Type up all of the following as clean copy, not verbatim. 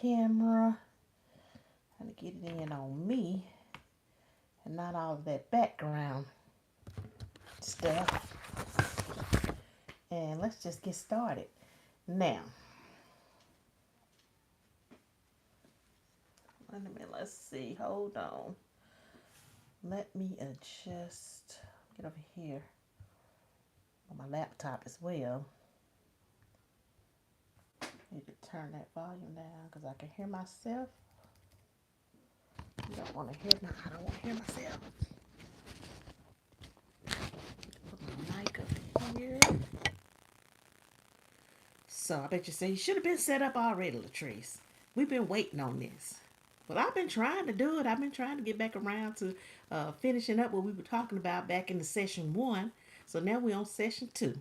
camera. Trying to get it in on me and not all of that background stuff. And let's just get started. Now, wait a minute, let's see. Hold on. Let me adjust. Get over here on my laptop as well. Need to turn that volume down because I can hear myself. You don't want to hear me. I don't want to hear myself. Put my mic up here. So I bet you say you should have been set up already, Latrice. We've been waiting on this. Well, I've been trying to do it. I've been trying to get back around to finishing up what we were talking about back in the session 1. So now we're on session 2.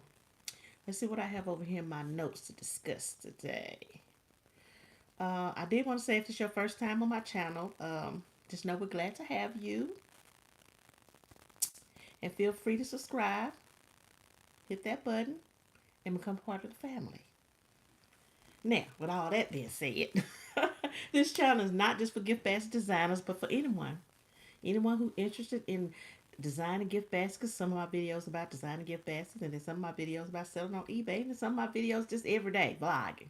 Let's see what I have over here in my notes to discuss today. I did want to say if this is your first time on my channel, just know we're glad to have you. And feel free to subscribe, hit that button, and become part of the family. Now, with all that being said, this channel is not just for gift basket designers, but for anyone. Anyone who's interested in designing gift baskets. Some of my videos about designing gift baskets, and then some of my videos about selling on eBay, and some of my videos just everyday vlogging.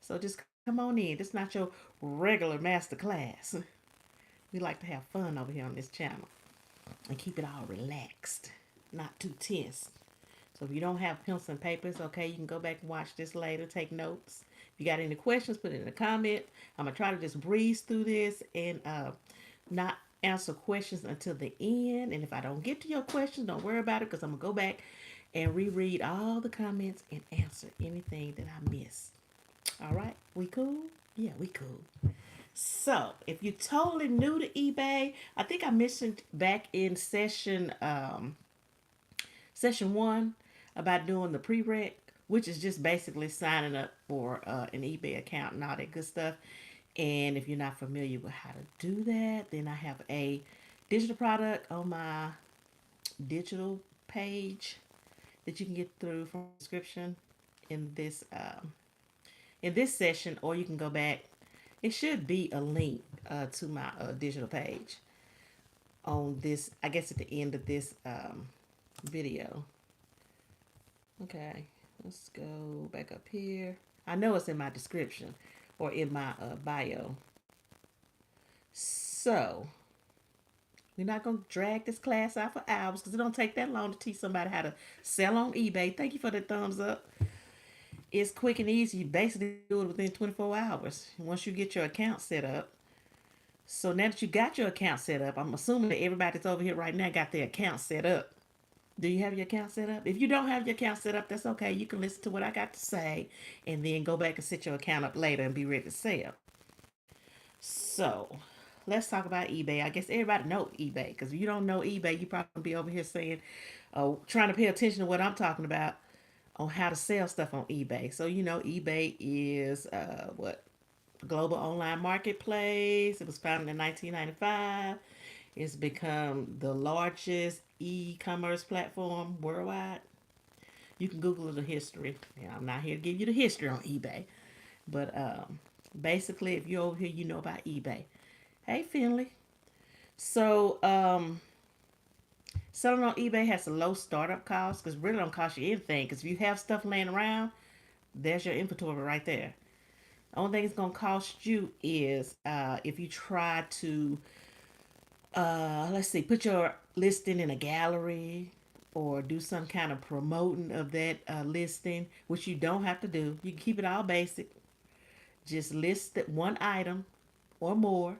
So just come on in. This is not your regular master class. We like to have fun over here on this channel and keep it all relaxed, not too tense. So if you don't have pencils and papers, okay, you can go back and watch this later, take notes. If you got any questions, put it in the comment. I'm going to try to just breeze through this and not answer questions until the end. And if I don't get to your questions, don't worry about it because I'm going to go back and reread all the comments and answer anything that I missed. All right, we cool? Yeah, we cool. So, if you're totally new to eBay, I think I mentioned back in session 1 about doing the prereq, which is just basically signing up for an eBay account and all that good stuff. And if you're not familiar with how to do that, then I have a digital product on my digital page that you can get through from the description in this session, or you can go back. It should be a link to my digital page on this, I guess at the end of this video. Okay, let's go back up here. I know it's in my description or in my bio. So, we're not going to drag this class out for hours because it don't take that long to teach somebody how to sell on eBay. Thank you for the thumbs up. It's quick and easy. You basically do it within 24 hours once you get your account set up. So now that you got your account set up, I'm assuming that everybody that's over here right now got their account set up. Do you have your account set up? If you don't have your account set up, that's okay. You can listen to what I got to say and then go back and set your account up later and be ready to sell. So let's talk about eBay. I guess everybody know eBay because if you don't know eBay, you probably be over here saying, trying to pay attention to what I'm talking about on how to sell stuff on eBay. So eBay is what global online marketplace. It was founded in 1995. It's become the largest e-commerce platform worldwide. You can Google the history. I'm not here to give you the history on eBay, but basically, if you're over here, you know about eBay. Hey, Finley. So, selling on eBay has a low startup cost because it really don't cost you anything. Because if you have stuff laying around, there's your inventory right there. The only thing it's gonna cost you is if you try to let's see, put your listing in a gallery or do some kind of promoting of that listing, which you don't have to do. You can keep it all basic. Just list that one item or more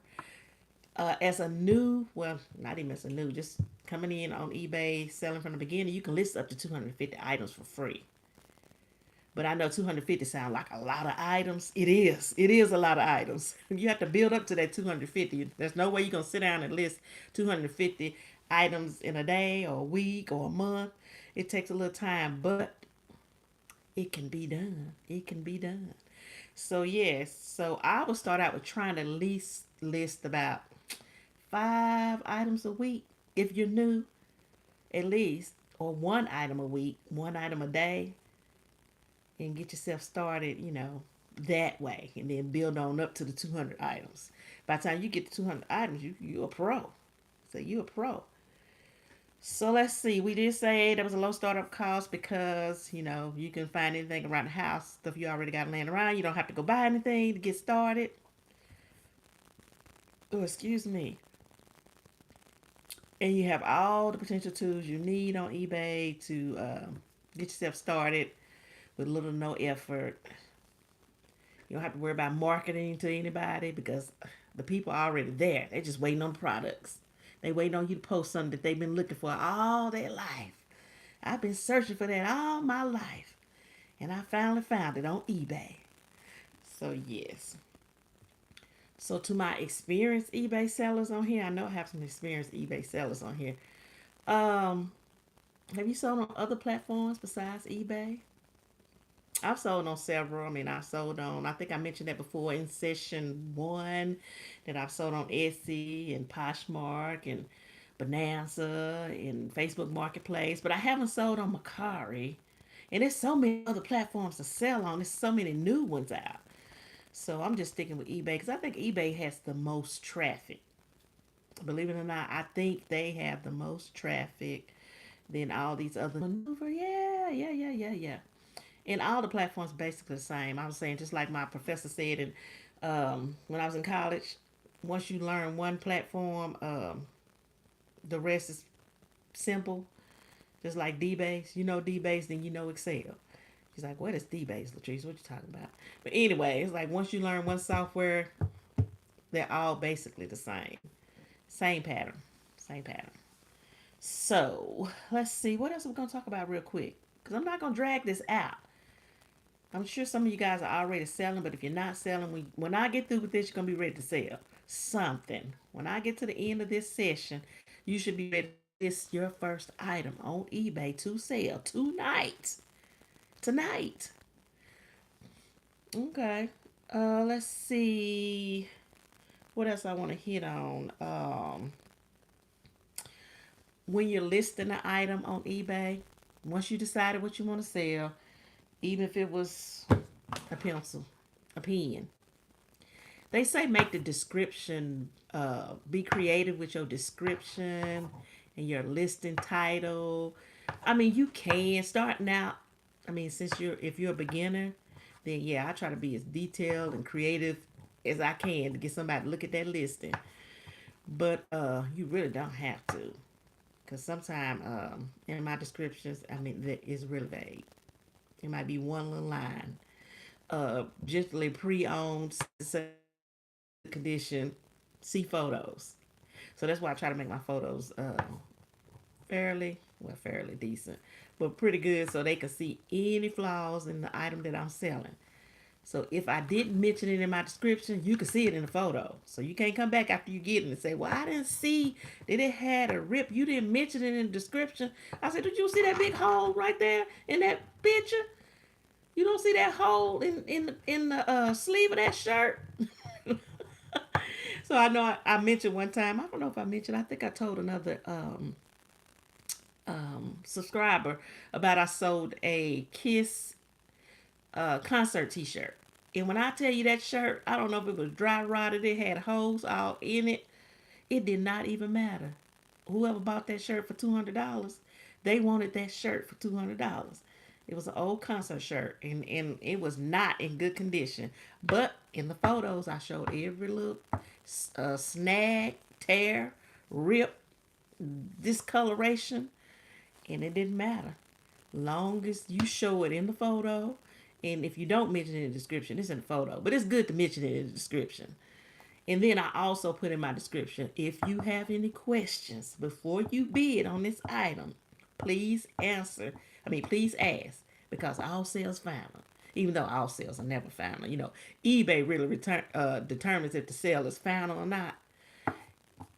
as a new, well, not even as a new, just coming in on eBay, selling from the beginning. You can list up to 250 items for free. But I know 250 sound like a lot of items. It is. It is a lot of items. You have to build up to that 250. There's no way you're going to sit down and list 250 items in a day or a week or a month. It takes a little time, but it can be done. It can be done. So, yes. So, I will start out with trying to list about 5 items a week if you're new, at least, or one item a week, one item a day, and get yourself started, that way, and then build on up to the 200 items. By the time you get to 200 items, you a pro. So you a pro. So let's see. We did say there was a low startup cost because you can find anything around the house, stuff you already got laying around. You don't have to go buy anything to get started. Oh, excuse me. And you have all the potential tools you need on eBay to get yourself started with little to no effort. You don't have to worry about marketing to anybody because the people are already there. They're just waiting on the products. They waiting on you to post something that they've been looking for all their life. I've been searching for that all my life. And I finally found it on eBay. So yes. So to my experienced eBay sellers on here, I know I have some experienced eBay sellers on here. Um, have you sold on other platforms besides eBay? I've sold on several. I mean, I sold on, I think I mentioned that before in session one, that I've sold on Etsy and Poshmark and Bonanza and Facebook Marketplace, but I haven't sold on Macari. And there's so many other platforms to sell on. There's so many new ones out. So I'm just sticking with eBay because I think eBay has the most traffic. Believe it or not, I think they have the most traffic than all these other maneuver. Yeah, yeah, yeah, yeah, yeah. And all the platforms basically the same. I was saying just like my professor said, and when I was in college, once you learn one platform, the rest is simple. Just like D-Base, you know D-Base, then you know Excel. He's like, what is D-Base, Latrice? What you talking about? But anyway, it's like once you learn one software, they're all basically the same. Same pattern. Same pattern. So let's see. What else are we gonna talk about real quick? Because I'm not gonna drag this out. I'm sure some of you guys are already selling, but if you're not selling, when I get through with this, you're gonna be ready to sell something. When I get to the end of this session, you should be ready to list your first item on eBay to sell tonight. Tonight. Okay. Let's see what else I want to hit on. When you're listing an item on eBay, once you decided what you want to sell, even if it was a pencil, a pen, they say make the description, be creative with your description and your listing title. I mean, you can start now. I mean, since if you're a beginner, then yeah, I try to be as detailed and creative as I can to get somebody to look at that listing. But you really don't have to, because sometimes in my descriptions, I mean, that is really vague. It might be one little line. Generally pre-owned condition, see photos. So that's why I try to make my photos fairly decent, but pretty good so they can see any flaws in the item that I'm selling. So if I didn't mention it in my description, you can see it in the photo. So you can't come back after you get it and say, well, I didn't see that it had a rip. You didn't mention it in the description. I said, did you see that big hole right there in that picture? You don't see that hole in the sleeve of that shirt? So I know I mentioned one time. I don't know if I mentioned. I think I told another subscriber about I sold a Kiss concert T-shirt. And when I tell you that shirt, I don't know if it was dry rotted, it had holes all in it. It did not even matter. Whoever bought that shirt for $200, they wanted that shirt for $200. It was an old concert shirt, and it was not in good condition. But in the photos, I showed every little snag, tear, rip, discoloration, and it didn't matter. Long as you show it in the photo, and if you don't mention it in the description, it's in the photo. But it's good to mention it in the description. And then I also put in my description, if you have any questions before you bid on this item, please answer. Please ask, because all sales final. Even though all sales are never final, eBay really determines if the sale is final or not.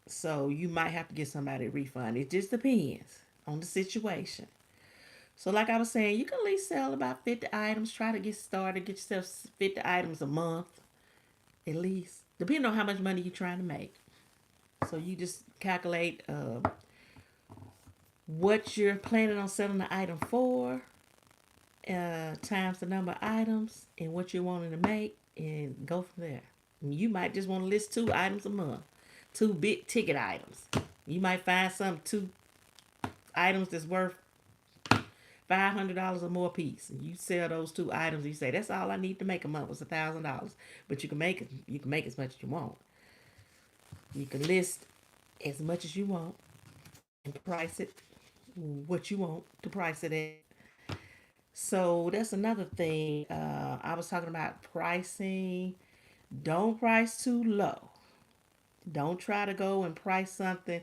So you might have to get somebody a refund. It just depends on the situation. So like I was saying, you can at least sell about 50 items. Try to get started. Get yourself 50 items a month, at least. Depending on how much money you're trying to make. So you just calculate what you're planning on selling the item for. times the number of items and what you're wanting to make, and go from there. You might just want to list 2 items a month, 2 big ticket items. You might find some 2 items that's worth $500 or more a piece. And you sell those 2 items. You say that's all I need to make a month was $1,000, but you can make it. You can make as much as you want. You can list as much as you want and price it what you want to price it at. So that's another thing. I was talking about pricing. Don't price too low. Don't try to go and price something.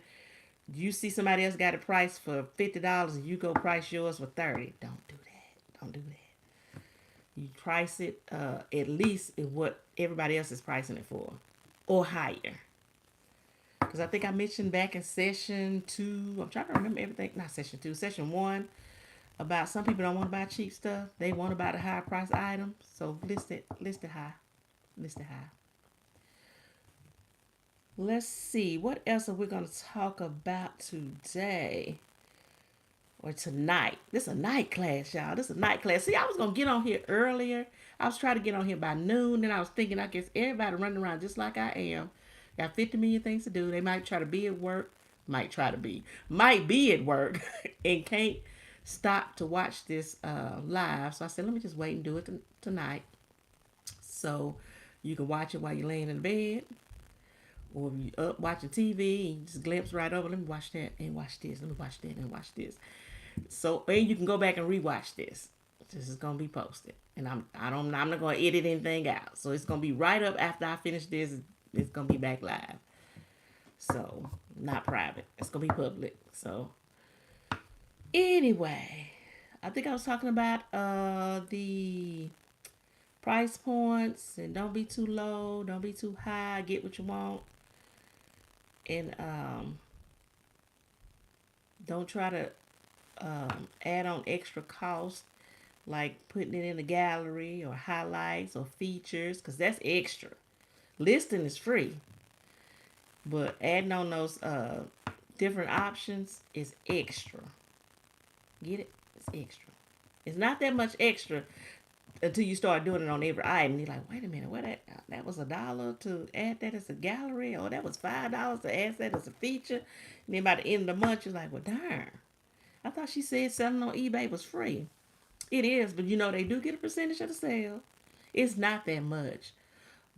You see somebody else got it priced for $50 and you go price yours for 30. Don't do that. Don't do that. You price it at least at what everybody else is pricing it for, or higher. Because I think I mentioned back in session 2. I'm trying to remember everything. Not session 2, session 1. About some people don't want to buy cheap stuff. They want to buy the higher price items. So list it high. List it high. Let's see. What else are we going to talk about today? Or tonight. This is a night class, y'all. This is a night class. See, I was going to get on here earlier. I was trying to get on here by noon. Then I was thinking, I guess everybody running around just like I am. Got 50 million things to do. They might try to be at work. Might be at work and can't stop to watch this live. So I said, let me just wait and do it tonight. So you can watch it while you're laying in bed. Or if you up watching TV and you just glimpse right over, let me watch that and watch this. Let me watch that and watch this. So and you can go back and rewatch this. This is gonna be posted, and I'm not gonna edit anything out. So it's gonna be right up after I finish this. It's gonna be back live. So not private. It's gonna be public. So anyway, I think I was talking about the price points, and don't be too low, don't be too high. Get what you want, and don't try to add on extra cost like putting it in the gallery or highlights or features, because that's extra. Listing is free, but adding on those different options is extra. Get it? It's extra. It's not that much extra until you start doing it on every item. You're like, wait a minute, what that was $1 to add that as a gallery, or that was $5 to add that as a feature. And then by the end of the month, you're like, well, darn, I thought she said selling on eBay was free. It is, but they do get a percentage of the sale. It's not that much,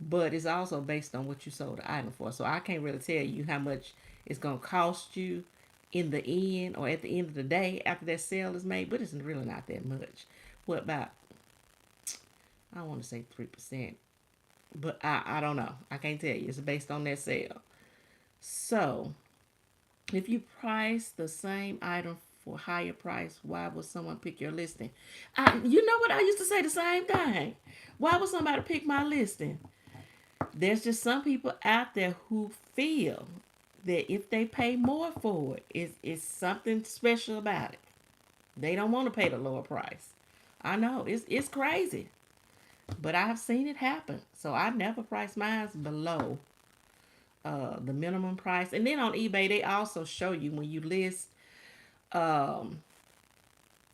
but it's also based on what you sold the item for. So I can't really tell you how much it's gonna cost you in the end or at the end of the day after that sale is made, but it's really not that much. What about, I want to say 3%, but I don't know. I can't tell you. It's based on that sale. So if you price the same item for higher price, why would someone pick your listing? You know what? I used to say the same thing. Why would somebody pick my listing? There's just some people out there who feel that if they pay more for it, it's something special about it. They don't want to pay the lower price. I know it's crazy, but I've seen it happen. So I never price mine below the minimum price. And then on eBay, they also show you when you list, um,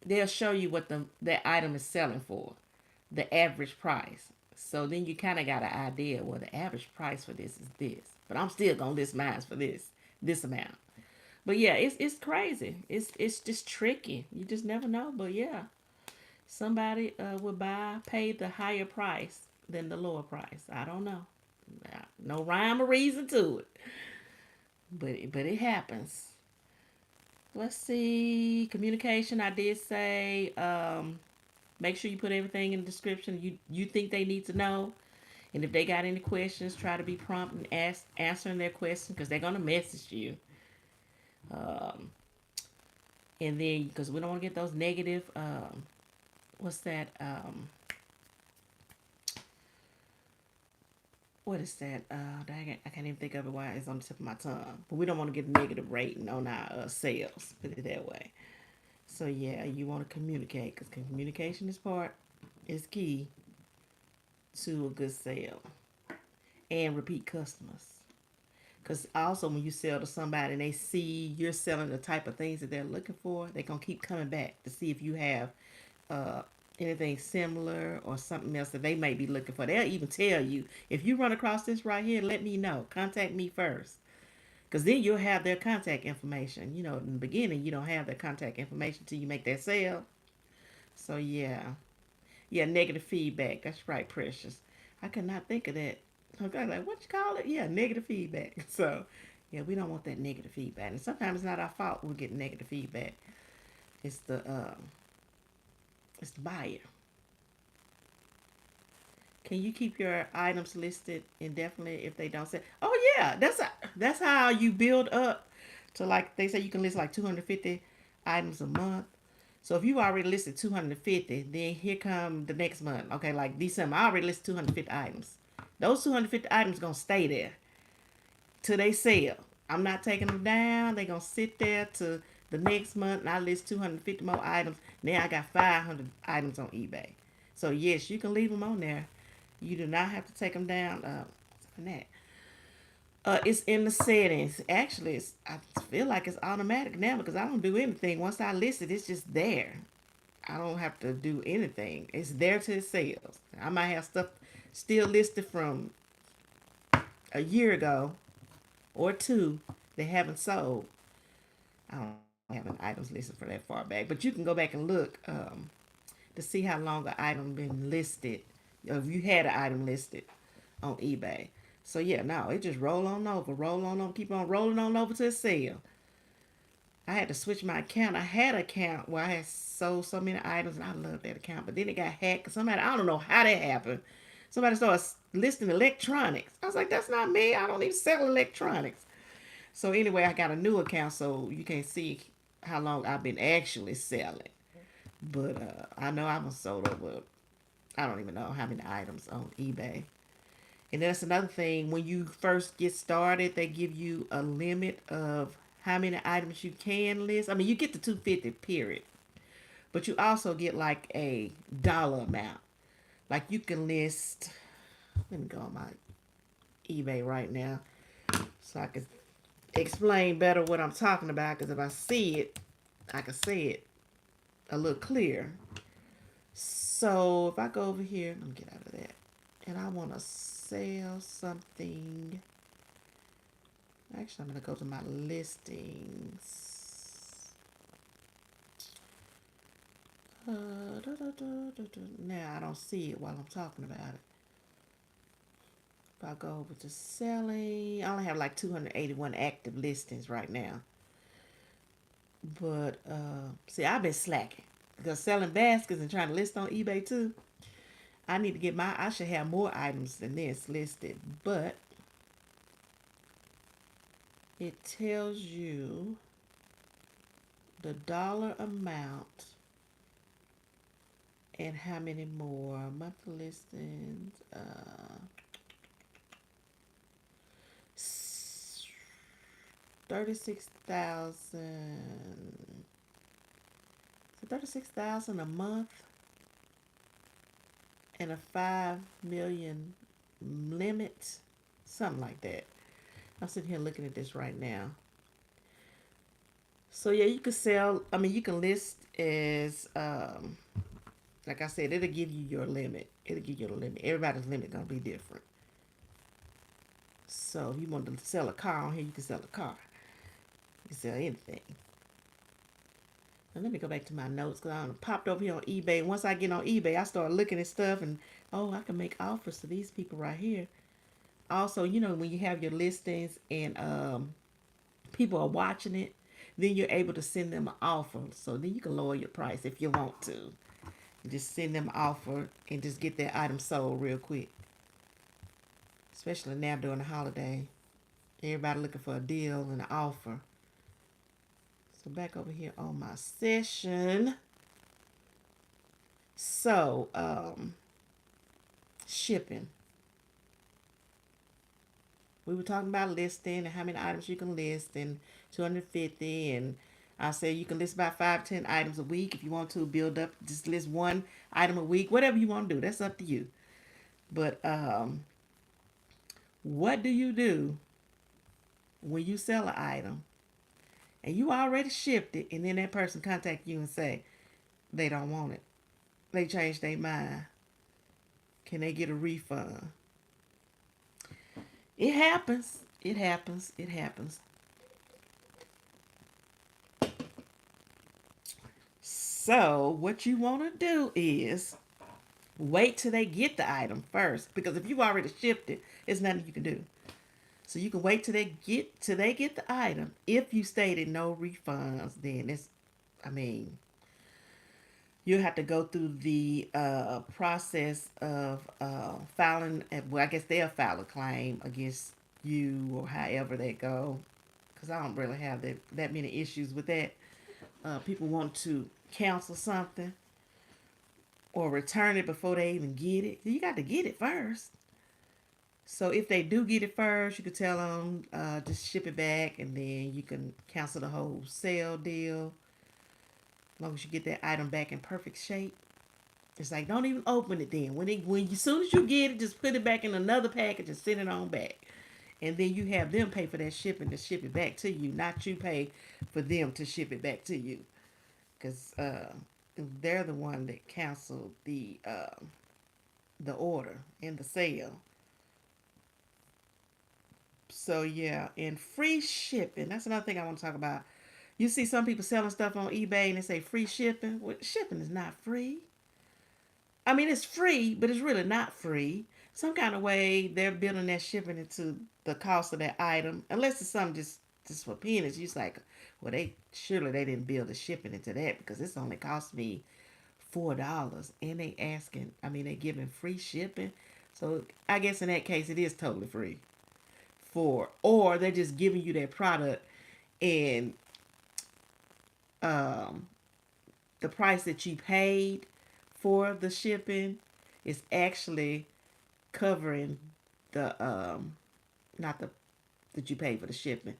they'll show you what that item is selling for, the average price. So then you kind of got an idea. Well, the average price for this is this, but I'm still gonna list mine for this amount. But yeah, it's crazy. It's just tricky. You just never know. But yeah, somebody would pay the higher price than the lower price. I don't know. No rhyme or reason to it, but it happens. Let's see. Communication. I did say make sure you put everything in the description you think they need to know. And if they got any questions, try to be prompt and answering their questions, because they're gonna message you. Um, and then because we don't want to get those negative. What's that? What is that? I can't even think of it. Why it's on the tip of my tongue. But we don't want to get a negative rating on our sales. Put it that way. So yeah, you want to communicate, because communication is key to a good sale, and repeat customers. Because also when you sell to somebody and they see you're selling the type of things that they're looking for, they're gonna keep coming back to see if you have uh, anything similar or something else that they may be looking for. They'll even tell you, if you run across this right here, let me know. Contact me first. Because then you'll have their contact information. You know, in the beginning, you don't have their contact information till you make that sale. So, yeah. Yeah, negative feedback. That's right, Precious. I could not think of that. Okay, like, what you call it? Yeah, negative feedback. So, yeah, we don't want that negative feedback. And sometimes it's not our fault we're getting negative feedback. It's it's the buyer. Can you keep your items listed indefinitely if they don't sell? Oh yeah, that's how you build up to, like they say you can list like 250 items a month. So if you already listed 250, then here come the next month. Okay, like December, I already listed 250 items. Those 250 items gonna stay there till they sell. I'm not taking them down. They gonna sit there to the next month, and I list 250 more items. Now I got 500 items on eBay. So yes, you can leave them on there. You do not have to take them down. That. It's in the settings. Actually, I feel like it's automatic now because I don't do anything. Once I list it, it's just there. I don't have to do anything. It's there till it sells. I might have stuff still listed from a year ago or two that haven't sold. I don't have an items listed for that far back, but you can go back and look to see how long an item been listed. If you had an item listed on eBay. So yeah, no, it just roll on over, keep on rolling on over to a sale. I had to switch my account. I had an account where I had sold so many items, and I loved that account. But then it got hacked. Somebody, I don't know how that happened. Somebody started listing electronics. I was like, that's not me. I don't even sell electronics. So anyway, I got a new account, so you can see how long I've been actually selling. But I know I've sold over, I don't even know how many items on eBay. And that's another thing. When you first get started, they give you a limit of how many items you can list. I mean, you get the 250 period, but you also get like a dollar amount. Like you can list. Let me go on my eBay right now so I can explain better what I'm talking about. Because if I see it, I can say it a little clearer. So if I go over here, let me get out of that, and I want to sell something. Actually, I'm going to go to my listings. Now I don't see it while I'm talking about it. If I go over to selling, I only have like 281 active listings right now. But see, I've been slacking because selling baskets and trying to list on eBay too. I need to get my. I should have more items than this listed, but it tells you the dollar amount and how many more monthly listings. 36,000. 36,000 a month and a 5 million limit, something like that. I'm sitting here looking at this right now. So yeah, you can sell. I mean, you can list as like I said, it'll give you your limit. It'll give you the limit. Everybody's limit gonna be different. So if you want to sell a car on here, you can sell a car. You can sell anything. Now let me go back to my notes because I popped over here on eBay. Once I get on eBay, I start looking at stuff and oh, I can make offers to these people right here. Also, you know, when you have your listings and people are watching it, then you're able to send them an offer. So then you can lower your price if you want to. Just send them an offer and just get that item sold real quick. Especially now during the holiday. Everybody looking for a deal and an offer. So back over here on my session. So, shipping. We were talking about listing and how many items you can list and 250, and I said you can list about 5-10 items a week if you want to build up. Just list one item a week, whatever you want to do. That's up to you. But what do you do when you sell an item and you already shipped it, and then that person contact you and say they don't want it? they change their mind. Can they get a refund? It happens. It happens. It happens. So, what you want to do is wait till they get the item first. Because if you've already shipped it, there's nothing you can do. So you can wait till they get the item. If you stated no refunds, then it's, I mean, you have to go through the process of filing. Well, I guess they'll file a claim against you or however they go. Because I don't really have that many issues with that. People want to cancel something or return it before they even get it. You got to get it first. So if they do get it first, you can tell them just ship it back, and then you can cancel the whole sale deal. As long as you get that item back in perfect shape. It's like, don't even open it then. As soon as you get it, just put it back in another package and send it on back. And then you have them pay for that shipping to ship it back to you, not you pay for them to ship it back to you. Because they're the one that canceled the order and the sale. So yeah, and free shipping. That's another thing I want to talk about. You see some people selling stuff on eBay and they say free shipping. Well, shipping is not free. I mean, it's free, but it's really not free. Some kind of way they're building that shipping into the cost of that item, unless it's something just for pennies. You're just like, well, they didn't build the shipping into that because it's only cost me $4, and they asking. I mean, they giving free shipping. So I guess in that case, it is totally free. Or they're just giving you their product, and um, the price that you paid for the shipping is actually covering the not the that you paid for the shipping,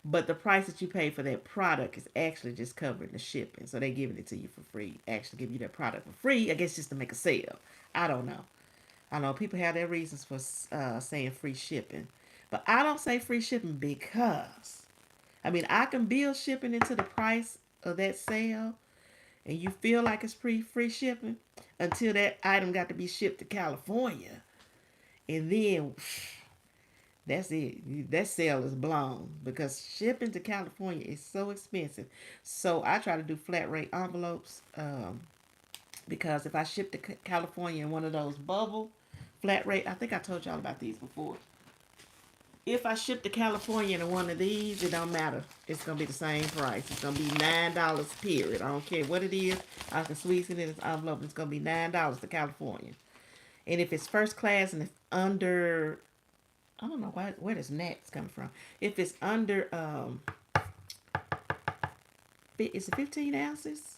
but the price that you pay for that product is actually just covering the shipping. So they're giving it to you for free. Actually, give you that product for free. I guess just to make a sale. I don't know. I know people have their reasons for saying free shipping, but I don't say free shipping because, I mean, I can build shipping into the price of that sale, and you feel like it's free shipping until that item got to be shipped to California, and then that's it. That sale is blown because shipping to California is so expensive. So I try to do flat rate envelopes because if I ship to California in one of those bubble flat rate, I think I told y'all about these before. If I ship to California in one of these, it don't matter. It's gonna be the same price. It's gonna be $9. Period. I don't care what it is. I can squeeze it in this envelope. It's gonna be $9 to California. And if it's first class and it's under, I don't know where this Nats coming from. If it's under is it 15 ounces?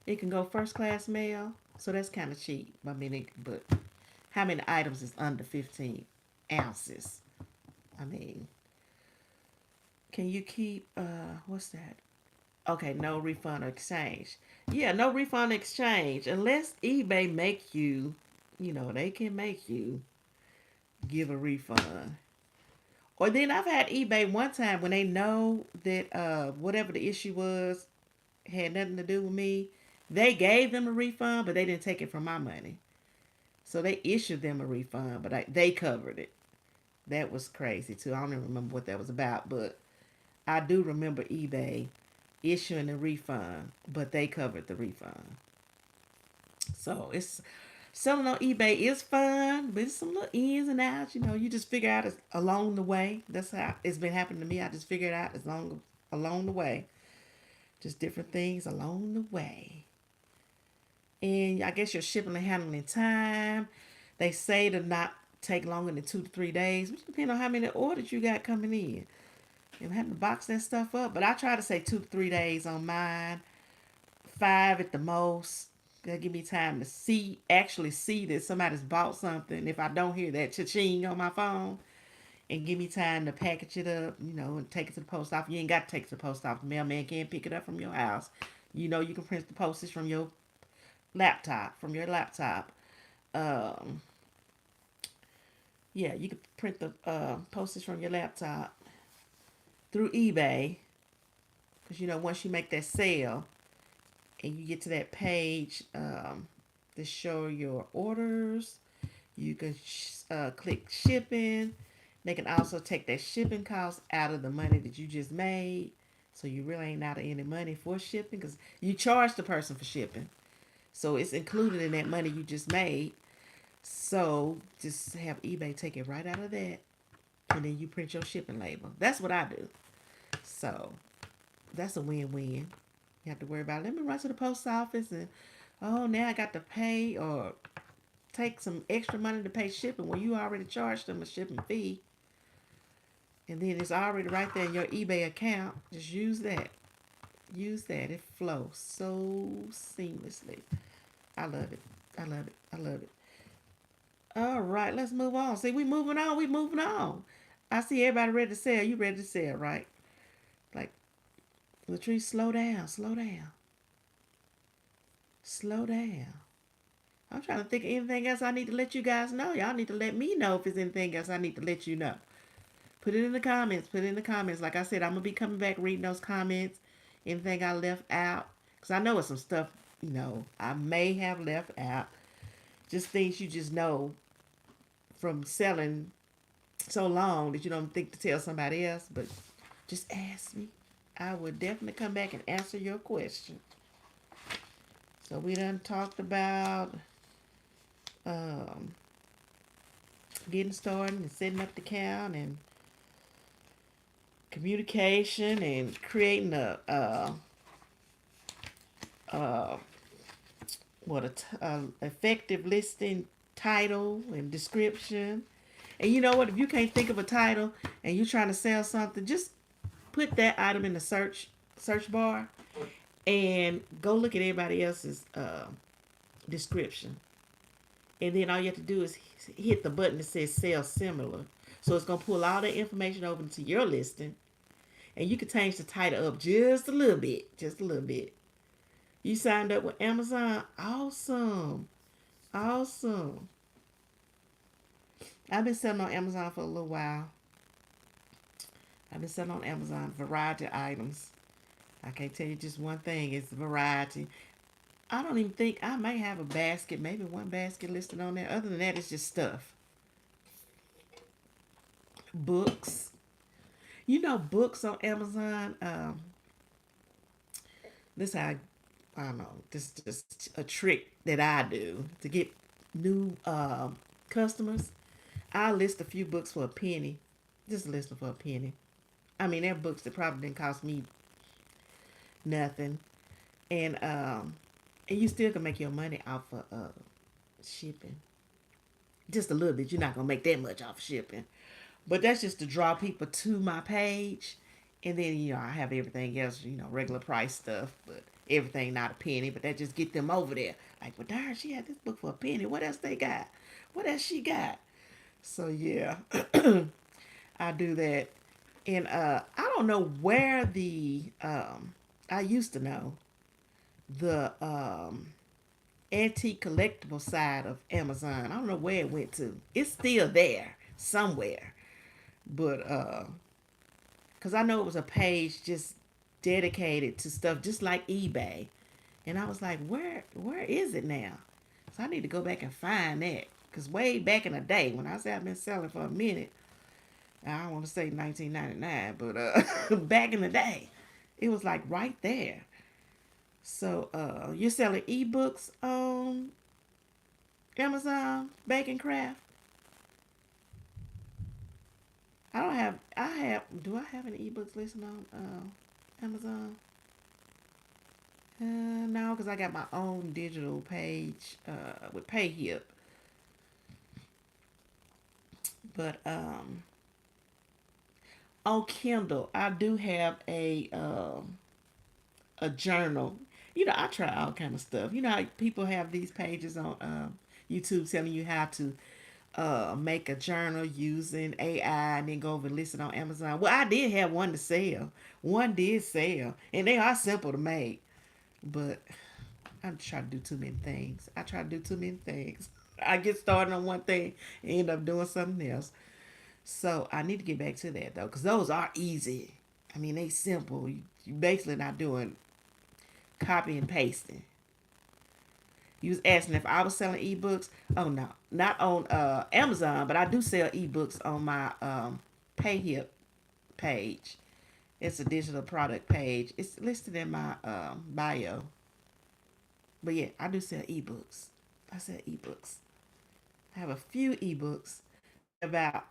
It can go first class mail. So that's kind of cheap. I mean, but how many items is under 15 ounces? I mean, can you keep what's that? Okay, no refund or exchange. Yeah, no refund or exchange unless eBay make you, they can make you give a refund. Or then I've had eBay one time when they know that whatever the issue was had nothing to do with me, they gave them a refund, but they didn't take it from my money. So they issued them a refund, but they covered it. That was crazy too. I don't even remember what that was about, but I do remember eBay issuing a refund, but they covered the refund. So it's selling on eBay is fun, but it's some little ins and outs. You just figure out along the way. That's how it's been happening to me. I just figured out along the way, just different things along the way. And I guess your shipping and handling time, they say to not take longer than 2 to 3 days, which depends on how many orders you got coming in. And having to box that stuff up. But I try to say 2 to 3 days on mine, 5 at the most. That'll give me time to actually see that somebody's bought something. If I don't hear that cha-ching on my phone, and give me time to package it up, and take it to the post office. You ain't got to take it to the post office. The mailman can pick it up from your house. You can print the postage from your laptop. Yeah, you can print the postage from your laptop through eBay. Because, once you make that sale and you get to that page, to show your orders. You can click shipping. They can also take that shipping cost out of the money that you just made. So you really ain't out of any money for shipping because you charge the person for shipping. So it's included in that money you just made. So just have eBay take it right out of that. And then you print your shipping label. That's what I do. So that's a win-win. You have to worry about, let me run to the post office and, oh, now I got to pay or take some extra money to pay shipping when you already charged them a shipping fee. And then it's already right there in your eBay account. Just use that. Use that. It flows so seamlessly. I love it. I love it. I love it. All right, let's move on. See, we moving on. We moving on. I see everybody ready to sell. You ready to sell, right? Like, Latrice, slow down. Slow down. Slow down. I'm trying to think of anything else I need to let you guys know. Y'all need to let me know if there's anything else I need to let you know. Put it in the comments. Put it in the comments. Like I said, I'm going to be coming back reading those comments. Anything I left out. Because I know it's some stuff, I may have left out. Just things you just know from selling so long that you don't think to tell somebody else. But just ask me. I will definitely come back and answer your question. So we done talked about um, getting started and setting up the account and communication and creating a effective listing title and description. And you know what? If you can't think of a title and you're trying to sell something, just put that item in the search bar and go look at everybody else's description. And then all you have to do is hit the button that says sell similar. So it's going to pull all that information over into your listing. And you can change the title up just a little bit. Just a little bit. You signed up with Amazon? Awesome. Awesome. I've been selling on Amazon for a little while. I've been selling on Amazon variety items. I can't tell you just one thing. It's variety. I don't even think I may have a basket, maybe one basket listed on there. Other than that, it's just stuff. Books. Books on Amazon. This how I don't know. This is just a trick that I do to get new customers. I list a few books for a penny. Just list them for a penny. I mean, they're books that probably didn't cost me nothing, and you still can make your money off of shipping. Just a little bit. You're not gonna make that much off of shipping, but that's just to draw people to my page, and then I have everything else, regular price stuff, but everything not a penny. But that just get them over there. Like, well, darn, she had this book for a penny. What else they got? What else she got? So yeah, I do that, and I don't know where the I used to know the antique collectible side of Amazon. I don't know where it went to. It's still there somewhere, but because I know it was a page just dedicated to stuff just like eBay, and I was like, where is it now? So I need to go back and find that. Because way back in the day, when I say I've been selling for a minute, I don't want to say 1999, but back in the day, it was like right there. So you're selling ebooks on Amazon, Bacon Craft? Do I have any ebooks listed on Amazon? No, because I got my own digital page with PayHip. But on Kindle, I do have a journal. I try all kind of stuff. You know how people have these pages on YouTube telling you how to make a journal using AI and then go over and list it on Amazon. Well, I did have one to sell. One did sell, and they are simple to make. But I try to do too many things. I try to do too many things. I get started on one thing and end up doing something else. So I need to get back to that though, because those are easy. I mean, they simple. You basically not doing copy and pasting. You was asking if I was selling ebooks. Oh no, not on Amazon, but I do sell ebooks on my PayHip page. It's a digital product page. It's listed in my bio. But yeah, I do sell ebooks. I sell ebooks. I have a few ebooks about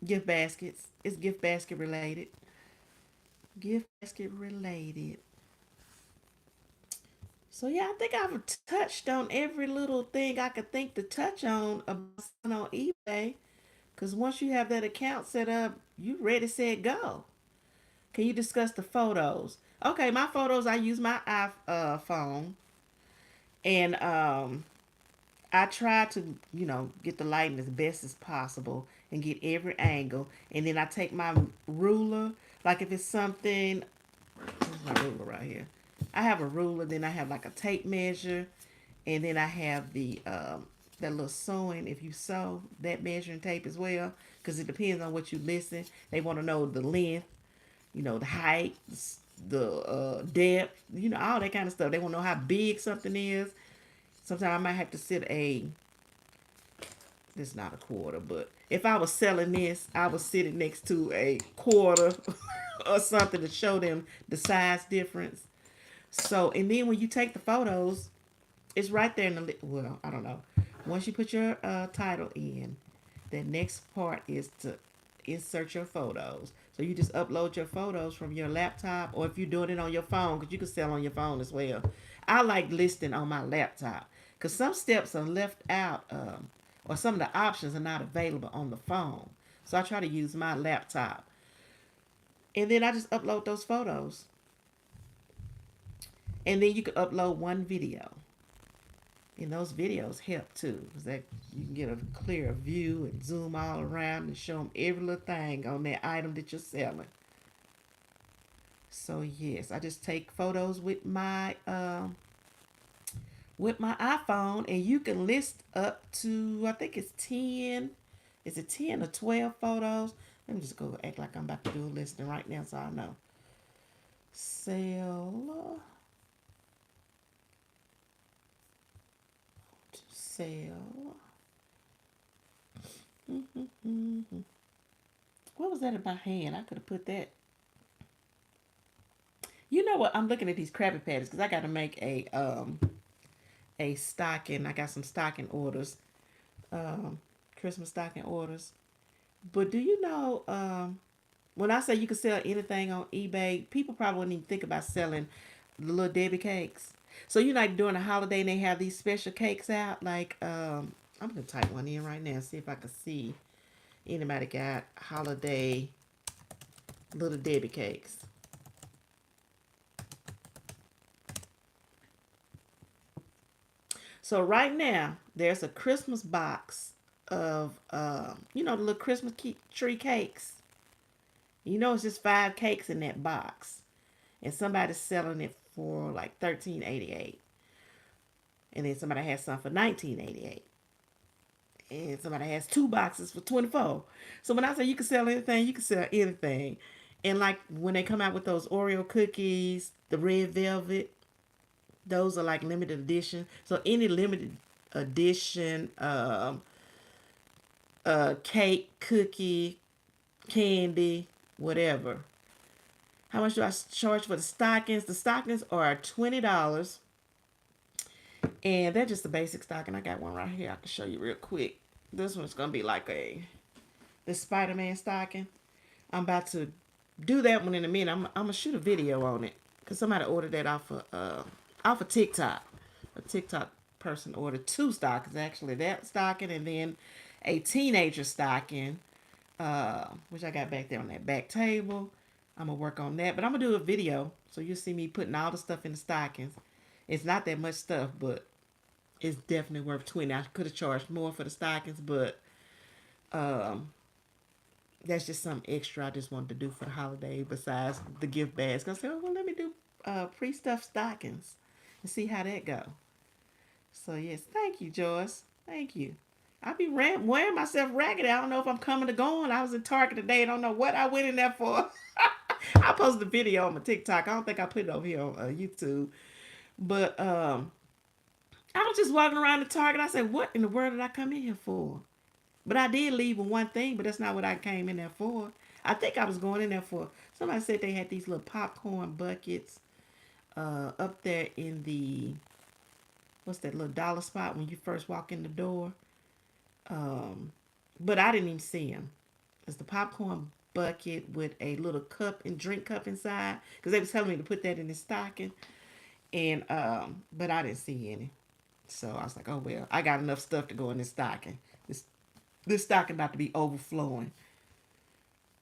gift baskets. It's gift basket related. Gift basket related. So yeah, I think I've touched on every little thing I could think to touch on about selling on eBay. Cause once you have that account set up, you ready, set, go. Can you discuss the photos? Okay, my photos. I use my iPhone, and I try to get the lighting as best as possible and get every angle, and then I take my ruler. Like if it's something, where's my ruler right here? I have a ruler. Then I have like a tape measure, and then I have the that little sewing. If you sew that measuring tape as well, because it depends on what you listen. They want to know the length, the height, depth, all that kind of stuff. They want to know how big something is. Sometimes I might have to sit a. This is not a quarter, but if I was selling this, I was sitting next to a quarter or something to show them the size difference. So, and then when you take the photos, it's right there in the well, I don't know. Once you put your title in, the next part is to insert your photos. So you just upload your photos from your laptop, or if you're doing it on your phone, because you can sell on your phone as well. I like listing on my laptop because some steps are left out, or some of the options are not available on the phone. So I try to use my laptop, and then I just upload those photos, and then you can upload one video. And those videos help too, because that you can get a clear view and zoom all around and show them every little thing on that item that you're selling. So yes, I just take photos with my iPhone, and you can list up to, I think it's 10. Is it 10 or 12 photos? Let me just go act like I'm about to do a listing right now, so I know. Sell to sell. What was that in my hand? I could have put that. You know what? I'm looking at these Krabby Patties because I got to make a stocking. I got some stocking orders, um, Christmas stocking orders. But do you know, when I say you can sell anything on eBay, people probably wouldn't even think about selling the little Debbie cakes. So like during the holiday, and they have these special cakes out. Like I'm gonna type one in right now and see if I can see anybody got holiday little Debbie cakes. So right now, there's a Christmas box of, the little Christmas tree cakes. It's just 5 cakes in that box, and somebody's selling it for like 13.88, and then somebody has some for 19.88, and somebody has 2 boxes for 24. So when I say you can sell anything, you can sell anything. And like when they come out with those Oreo cookies, the red velvet, those are like limited edition. So any limited edition cake, cookie, candy, whatever. How much do I charge for the stockings? The stockings are $20, and they're just a basic stocking. I got one right here. I can show you real quick. This one's gonna be like the Spider-Man stocking. I'm about to do that one in a minute. I'm gonna shoot a video on it because somebody ordered that off of TikTok. A TikTok person ordered 2 stockings actually. That stocking, and then a teenager stocking, which I got back there on that back table. I'm gonna work on that, but I'm gonna do a video so you'll see me putting all the stuff in the stockings. It's not that much stuff, but it's definitely worth 20. I could have charged more for the stockings, but um, that's just something extra I just wanted to do for the holiday besides the gift bags. I said, oh, well, let me do pre-stuffed stockings and see how that go. So yes, thank you, Joyce. Thank you. I be wearing myself ragged. I don't know if I'm coming or going. I was in Target today. I don't know what I went in there for. I posted a video on my TikTok. I don't think I put it over here on YouTube. But I was just walking around the Target. I said, what in the world did I come in here for? But I did leave with one thing, but that's not what I came in there for. I think I was going in there for. Somebody said they had these little popcorn buckets up there in the what's that little dollar spot when you first walk in the door. Um, but I didn't even see them. It's the popcorn bucket with a little cup and drink cup inside because they was telling me to put that in the stocking, and but I didn't see any. So I was like, oh well, I got enough stuff to go in this stocking. This stocking about to be overflowing.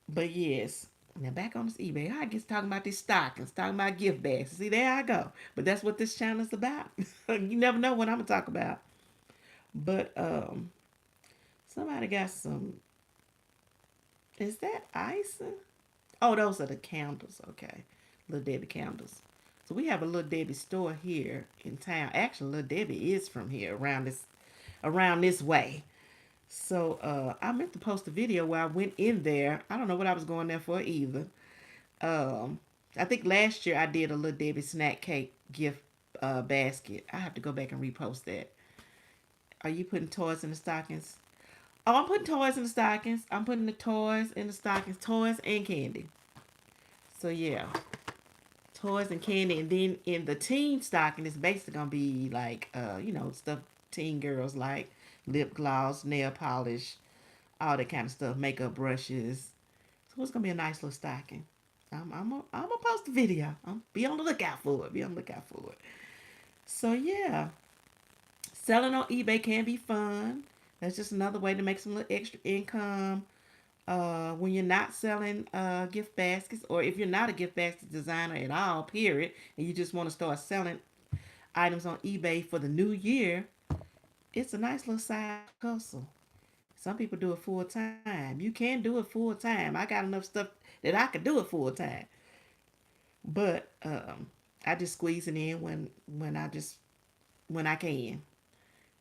But yes, now back on this eBay. I guess talking about these stockings, talking about gift bags. See, there I go. But that's what this channel is about. You never know what I'm gonna talk about. But somebody got some. Is that icing? Oh, those are the candles. Okay, Little Debbie candles. So we have a Little Debbie store here in town. Actually, Little Debbie is from here around this way. So I meant to post a video where I went in there. I don't know what I was going there for either. Um, I think last year I did a Little Debbie snack cake gift basket. I have to go back and repost that. Are you putting toys in the stockings? Oh, I'm putting toys in the stockings. I'm putting the toys in the stockings, toys and candy. So yeah, toys and candy, and then in the teen stocking, it's basically gonna be like stuff teen girls like lip gloss, nail polish, all that kind of stuff, makeup brushes. So it's gonna be a nice little stocking. I'm gonna post a video. Be on the lookout for it. Be on the lookout for it. So yeah, selling on eBay can be fun. That's just another way to make some little extra income. When you're not selling gift baskets, or if you're not a gift basket designer at all, period, and you just want to start selling items on eBay for the new year, it's a nice little side hustle. Some people do it full time. You can do it full time. I got enough stuff that I could do it full time, but I just squeeze it in when I can.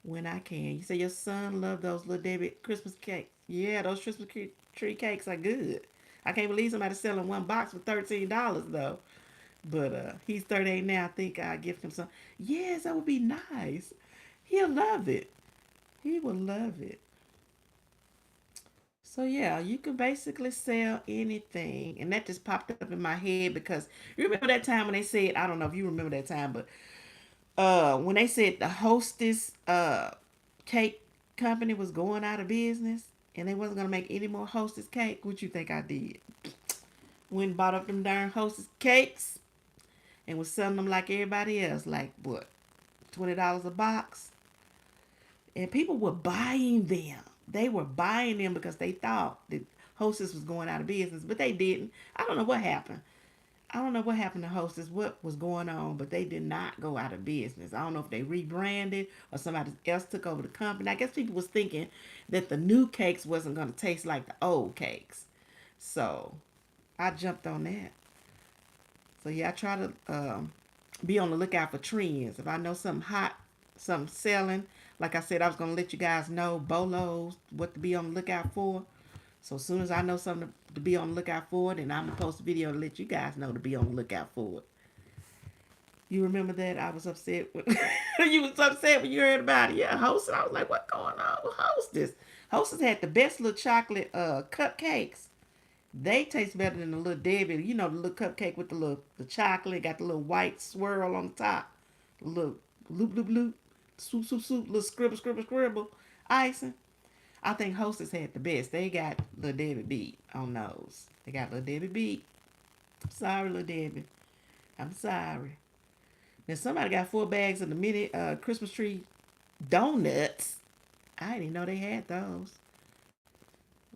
When I can. You say your son loved those Little Debbie Christmas cakes. Yeah, those Christmas tree cakes are good. I can't believe somebody selling one box for $13 though. But he's 38 now. I think I gift him some. Yes, that would be nice. He'll love it. He will love it. So yeah, you can basically sell anything, and that just popped up in my head because you remember that time when they said, I don't know if you remember that time, but when they said the Hostess cake company was going out of business and they wasn't gonna make any more Hostess cake, what you think I did? Went and bought up them darn Hostess cakes and was selling them like everybody else, like what, $20 a box, and people were buying them. They were buying them because they thought that Hostess was going out of business, but they didn't. I don't know what happened. I don't know what happened to Hostess, what was going on, but they did not go out of business. I don't know if they rebranded or somebody else took over the company. I guess people was thinking that the new cakes wasn't going to taste like the old cakes. So I jumped on that. So yeah, I try to be on the lookout for trends. If I know something hot, something selling, like I said, I was going to let you guys know bolos, what to be on the lookout for. So as soon as I know something to be on the lookout for it, and I'm gonna post a video to let you guys know to be on the lookout for it. You remember that I was upset with you was upset when you heard about it. Yeah, Hostess. I was like, what going on with Hostess? Hostess had the best little chocolate cupcakes. They taste better than the Little Debbie. You know the little cupcake with the chocolate, got the little white swirl on the top. The little loop loop loop, swoop swoop swoop, little scribble scribble scribble, icing. I think Hostess had the best. They got Little Debbie beat on those. They got Little Debbie beat. I'm sorry, Little Debbie. I'm sorry. Now somebody got 4 bags of the mini Christmas tree donuts. I didn't even know they had those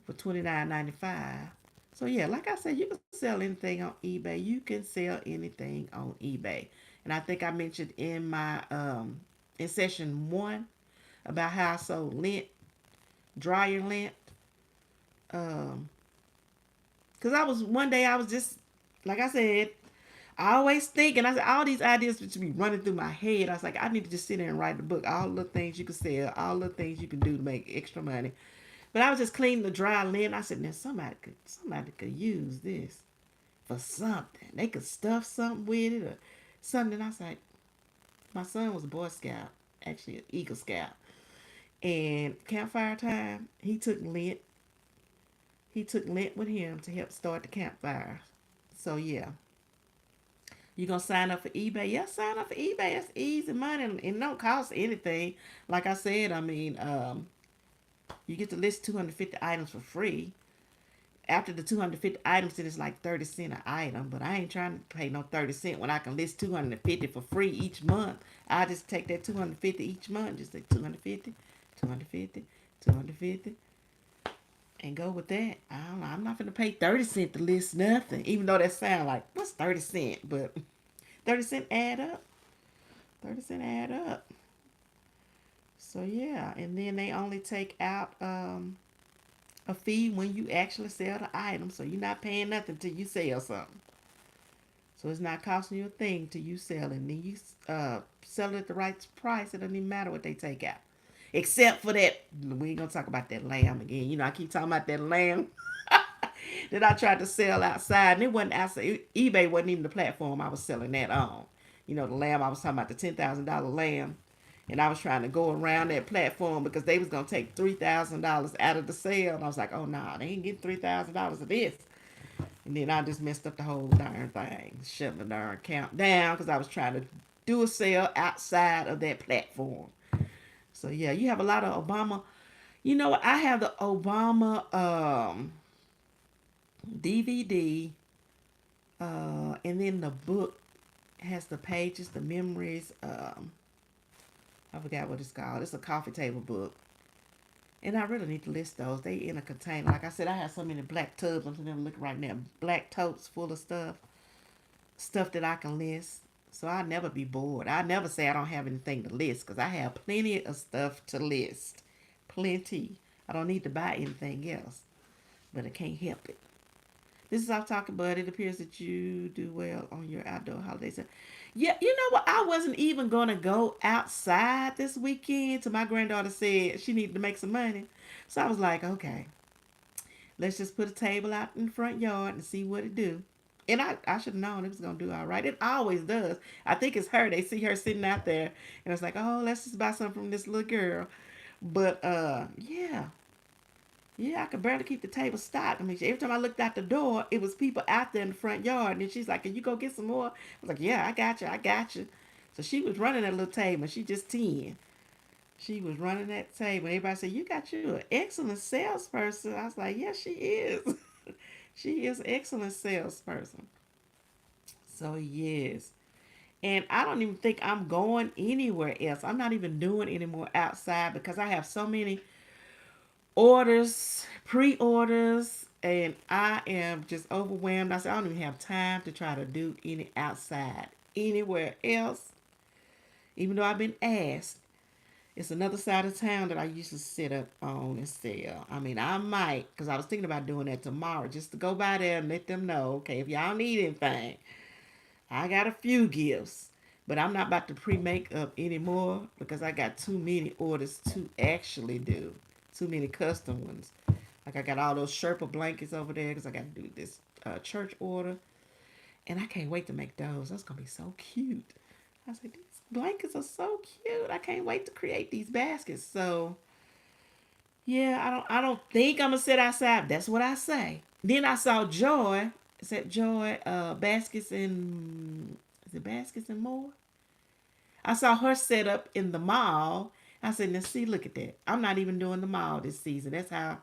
for $29.95. So yeah, like I said, you can sell anything on eBay. You can sell anything on eBay. And I think I mentioned in my in session 1 about how I sold lint, dryer lint. Um, Cause I was one day I was just like I said, I always think, and I said all these ideas to be running through my head. I was like, I need to just sit there and write the book. All the things you can sell, all the things you can do to make extra money. But I was just cleaning the dry lint. I said, now somebody could use this for something. They could stuff something with it or something. And I was like, my son was a Boy Scout actually an Eagle Scout. And campfire time, he took lint with him to help start the campfire. So yeah, you gonna sign up for eBay? Yeah, sign up for eBay. It's easy money and it don't cost anything. Like I said, I mean, you get to list 250 items for free. After the 250 items, then it's like 30 cents an item. But I ain't trying to pay no 30 cents when I can list 250 for free each month. I just take that 250 each month, just say 250, 250, 250, and go with that. I don't know. I'm not gonna pay 30 cents to list nothing, even though that sound like what's 30 cents, but 30 cents add up. 30 cents add up. So yeah, and then they only take out a fee when you actually sell the item, so you're not paying nothing till you sell something. So it's not costing you a thing till you sell it. And then you sell it at the right price. It doesn't even matter what they take out. Except for that, we ain't gonna talk about that lamb again. You know, I keep talking about that lamb that I tried to sell outside, and it wasn't outside. eBay wasn't even the platform I was selling that on. You know, the lamb I was talking about, the $10,000 lamb, and I was trying to go around that platform because they was gonna take $3,000 out of the sale, and I was like, oh no, nah, they ain't getting $3,000 of this. And then I just messed up the whole darn thing, shutting the darn account down because I was trying to do a sale outside of that platform. So yeah, you have a lot of Obama. You know, I have the Obama DVD, and then the book has the pages, the memories. I forgot what it's called. It's a coffee table book, and I really need to list those. They in a container. Like I said, I have so many black tubs. I'm sitting looking right now. Black totes full of stuff that I can list. So I'll never be bored. I never say I don't have anything to list because I have plenty of stuff to list. Plenty. I don't need to buy anything else, but I can't help it. This is off talking, but it appears that you do well on your outdoor holidays. Yeah, you know what? I wasn't even gonna go outside this weekend. Till my granddaughter said she needed to make some money, so I was like, okay, let's just put a table out in the front yard and see what it do. And I should have known it was gonna do all right. It always does. I think it's her. They see her sitting out there, and it's like, oh, let's just buy something from this little girl. But yeah, yeah, I could barely keep the table stocked. I mean, every time I looked out the door, it was people out there in the front yard. And she's like, can you go get some more? I was like, yeah, I got you. I got you. So she was running that little table. She just 10. She was running that table. Everybody said, you got you an excellent salesperson. I was like, yes, she is. She is an excellent salesperson. So, yes. And I don't even think I'm going anywhere else. I'm not even doing any more outside because I have so many orders, pre-orders, and I am just overwhelmed. I said I don't even have time to try to do any outside anywhere else, even though I've been asked. It's another side of town that I used to sit up on and sell. I mean, I might, because I was thinking about doing that tomorrow, just to go by there and let them know, okay, if y'all need anything, I got a few gifts. But I'm not about to pre-make up anymore because I got too many orders to actually do. Too many custom ones. Like I got all those Sherpa blankets over there because I got to do this church order. And I can't wait to make those. That's going to be so cute. I was like, these blankets are so cute. I can't wait to create these baskets. So yeah, I don't think I'm gonna sit outside. That's what I say. Then I saw Joy. Is that Joy baskets and is it baskets and more? I saw her set up in the mall. I said, now see, look at that. I'm not even doing the mall this season. That's how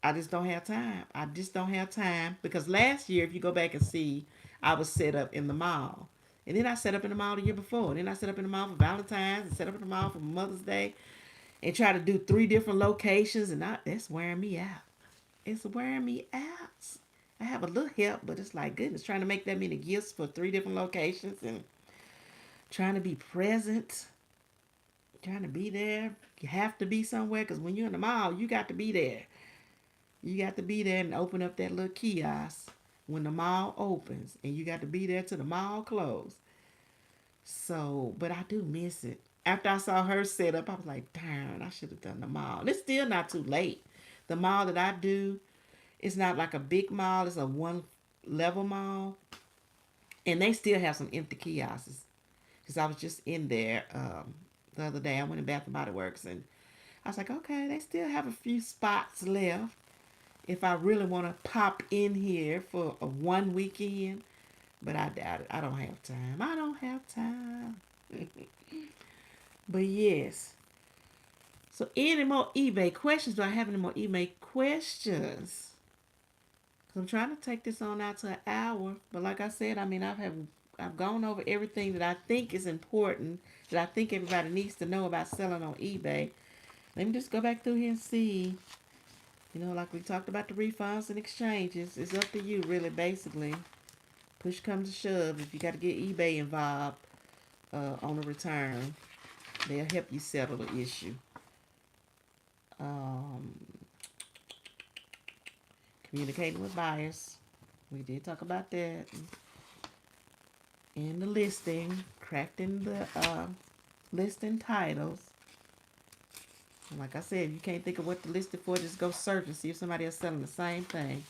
I just don't have time. I just don't have time. Because last year, if you go back and see, I was set up in the mall. And then I set up in the mall the year before. And then I set up in the mall for Valentine's and set up in the mall for Mother's Day and try to do 3 different locations. And that's wearing me out. It's wearing me out. I have a little help, but it's like goodness, trying to make that many gifts for 3 different locations and trying to be present, trying to be there. You have to be somewhere because when you're in the mall, you got to be there. You got to be there and open up that little kiosk when the mall opens, and you got to be there till the mall close. So, but I do miss it. After I saw her set up, I was like, darn, I should have done the mall. It's still not too late. The mall that I do, it's not like a big mall. It's a one level mall, and they still have some empty kiosks. Because I was just in there the other day. I went in Bath and Body Works, and I was like, okay, they still have a few spots left if I really want to pop in here for a one weekend. But I doubt it. I don't have time. I don't have time. But yes. So any more eBay questions? Do I have any more eBay questions? I'm trying to take this on out to an hour. But like I said, I mean, I've gone over everything that I think is important, that I think everybody needs to know about selling on eBay. Let me just go back through here and see. You know, like we talked about the refunds and exchanges. It's up to you, really, basically. Push comes to shove. If you got to get eBay involved on a return, they'll help you settle the issue. Um, Communicating with buyers. We did talk about that. In the listing, crafting the listing titles. And like I said, if you can't think of what to list it for, just go search and see if somebody else selling the same thing.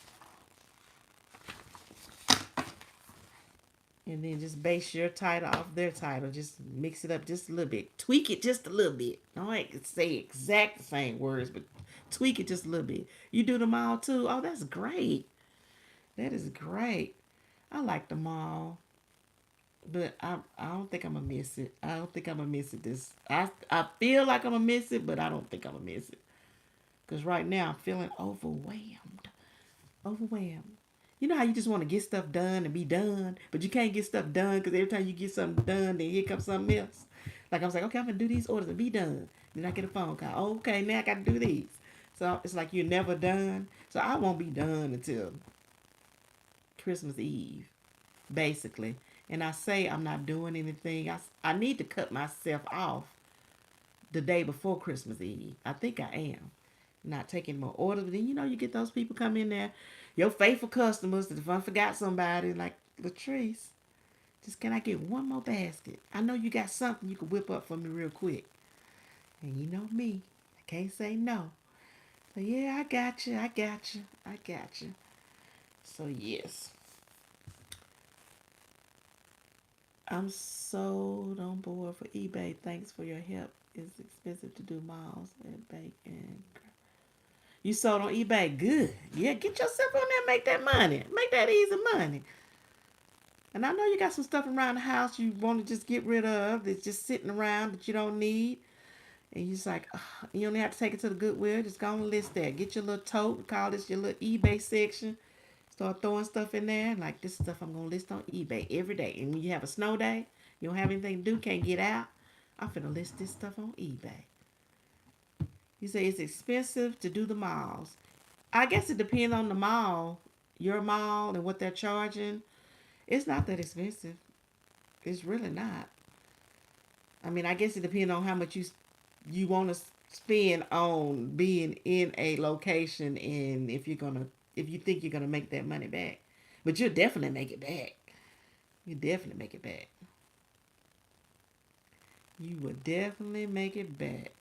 And then just base your title off their title. Just mix it up just a little bit. Tweak it just a little bit. I don't say exact the same words, but tweak it just a little bit. You do them all too. Oh, that's great. That is great. I like them all. But I don't think I'm gonna miss it. I don't think I'm gonna miss it. I feel like I'm gonna miss it, but I don't think I'm gonna miss it. Cause right now I'm feeling overwhelmed. Overwhelmed. You know how you just want to get stuff done and be done, but you can't get stuff done because every time you get something done, then here comes something else. Like I was like, okay, I'm gonna do these orders and be done. Then I get a phone call. Oh, okay, now I got to do these. So it's like you're never done. So I won't be done until Christmas Eve, basically. And I say I'm not doing anything. I need to cut myself off the day before Christmas Eve. I think I am. Not taking more orders. But then, you know, you get those people come in there, your faithful customers, that if I forgot somebody, like Latrice, just can I get one more basket? I know you got something you can whip up for me real quick. And you know me, I can't say no. So yeah, I got you. I got you. I got you. So yes. I'm sold on board for eBay. Thanks for your help. It's expensive to do malls and bake and you sold on eBay. Good. Yeah, get yourself on there, make that money. Make that easy money. And I know you got some stuff around the house you want to just get rid of that's just sitting around that you don't need. And you're just like, ugh, you only have to take it to the Goodwill. Just go on and list that. Get your little tote, call this your little eBay section. Start throwing stuff in there. Like this stuff I'm going to list on eBay every day. And when you have a snow day, you don't have anything to do, can't get out, I'm finna list this stuff on eBay. You say it's expensive to do the malls. I guess it depends on the mall, your mall, and what they're charging. It's not that expensive. It's really not. I mean, I guess it depends on how much you want to spend on being in a location, and if you think you're gonna make that money back. But you'll definitely make it back. You definitely make it back. You will definitely make it back.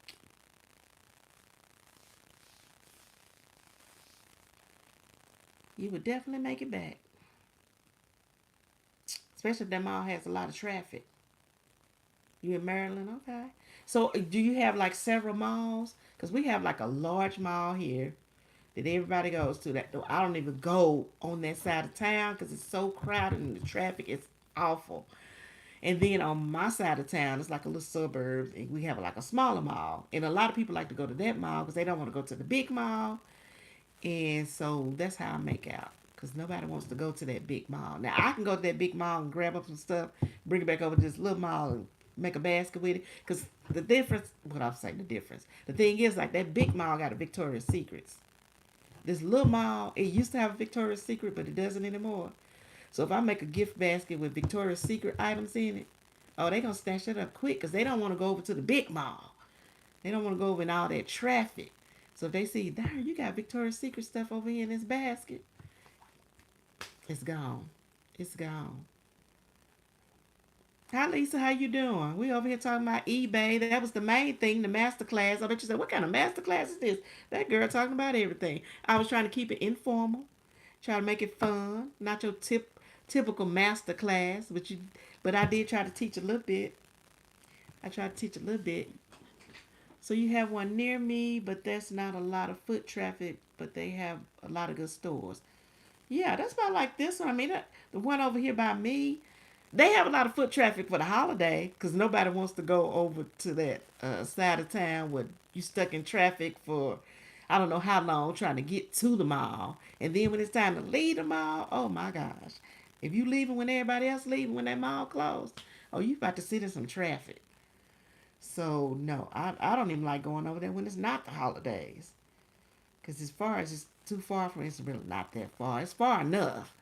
You would definitely make it back. Especially if that mall has a lot of traffic. You in Maryland? Okay. So do you have like several malls? Because we have like a large mall here that everybody goes to. That I don't even go on that side of town because it's so crowded and the traffic is awful. And then on my side of town, it's like a little suburb, and we have like a smaller mall. And a lot of people like to go to that mall because they don't want to go to the big mall. And so that's how I make out. Because nobody wants to go to that big mall. Now, I can go to that big mall and grab up some stuff, bring it back over to this little mall and make a basket with it. Because the difference, what I'm saying, the difference. The thing is, like, that big mall got a Victoria's Secrets. This little mall, it used to have a Victoria's Secret, but it doesn't anymore. So if I make a gift basket with Victoria's Secret items in it, oh, they going to snatch it up quick because they don't want to go over to the big mall. They don't want to go over in all that traffic. So if they see, darn, you got Victoria's Secret stuff over here in this basket, it's gone. It's gone. Hi, Lisa. How you doing? We over here talking about eBay. That was the main thing, the masterclass. I bet you said, what kind of masterclass is this? That girl talking about everything. I was trying to keep it informal, try to make it fun, not your typical masterclass, but I did try to teach a little bit. I try to teach a little bit. So you have one near me, but there's not a lot of foot traffic, but they have a lot of good stores. Yeah, that's about like this one. I mean, the one over here by me, they have a lot of foot traffic for the holiday because nobody wants to go over to that side of town where you stuck in traffic for I don't know how long trying to get to the mall. And then when it's time to leave the mall, oh my gosh. If you leaving when everybody else leaving when that mall closed, oh, you about to sit in some traffic. So no, I don't even like going over there when it's not the holidays. Because as far as it's too far from it's really not that far. It's far enough